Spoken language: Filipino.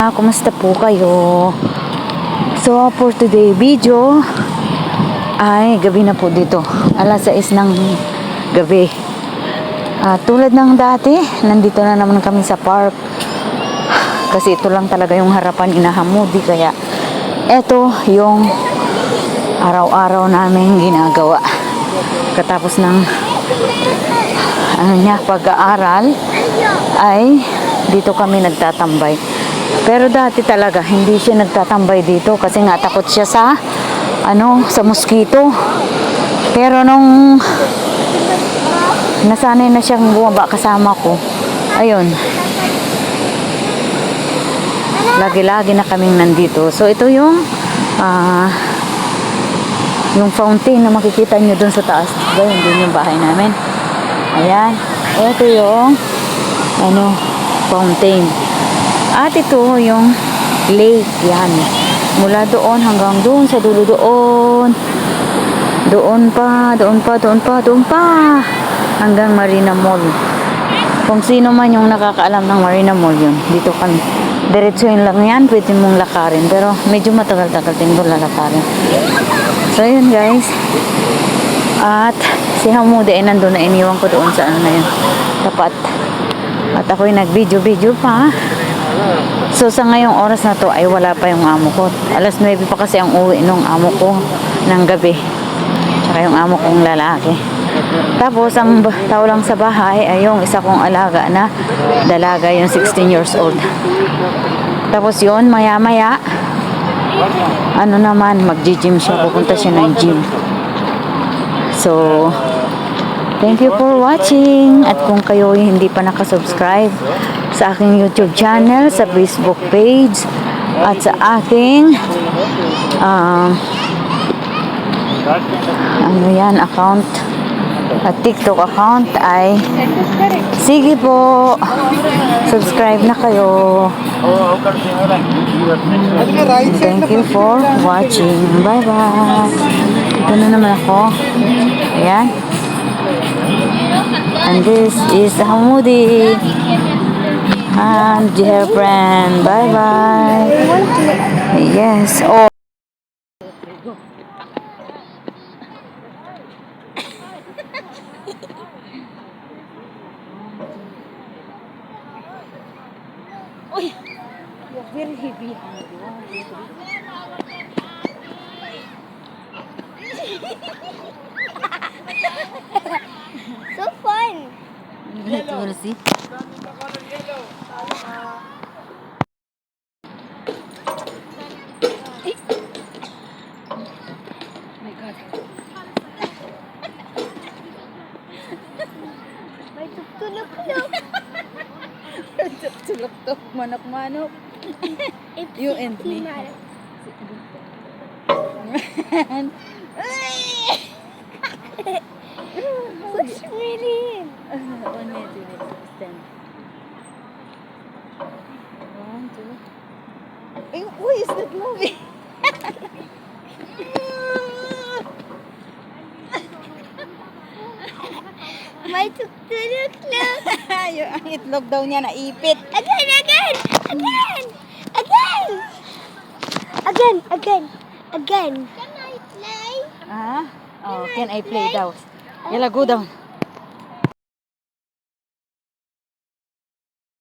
Kumusta po kayo? So for today video ay gabi na po dito, alas 6 ng gabi. Tulad ng dati, nandito na naman kami sa park kasi ito lang talaga yung harapan inahamudi, kaya eto yung araw-araw namin ginagawa katapos ng pag-aaral ay dito kami nagtatambay. Pero dati talaga hindi siya nagtatambay dito kasi nga takot siya sa sa mosquito. Pero nung nasanay na siyang bumaba kasama ko, ayun, lagi-lagi na kaming nandito. So ito yung fountain na makikita nyo dun sa taas. Ayun, dun yung bahay namin. Ayan, ito yung fountain. At ito yung lake, yan. Mula doon hanggang doon sa dulo doon. Doon pa. Hanggang Marina Mall. Kung sino man yung nakakaalam ng Marina Mall, yun. Dito kan. Diretsuhin lang yan, pwede mong lakarin. Pero medyo matagal-tagal din doon lalakarin. So yun guys. At si Hamude ay nandun na, iniwan ko doon sa na yun. Tapat. At ako'y nag-video pa. So sa ngayong oras na to ay wala pa yung amo ko. Alas 9 pa kasi ang uwi nung amo ko ng gabi. Tsaka yung amo kong lalaki. Tapos ang tao lang sa bahay ay yung isa kong alaga na dalaga, yung 16 years old. Tapos yun, maya-maya mag-gym siya. Pupunta siya ng gym. So thank you for watching. At kung kayo hindi pa nakasubscribe sa aking YouTube channel, sa Facebook page, at sa aking account, at TikTok account, ay sige po, subscribe na kayo. Thank you for watching. Bye bye. Ito na naman ako. Ayan. And this is Hamoudi and her friend. Bye bye. Yes. Oh. Uy, you're very heavy. So fun. Let's go see. My God. May tulog-tulog. Tulog-tulog, manok-manok. You and me. Push me in. Only to stand. 1, 2. Who is that movie? May tulog-tulog. Ang itlog daw niya naipit. Again. Can I play? Oh, can I play daw? Yala, go down.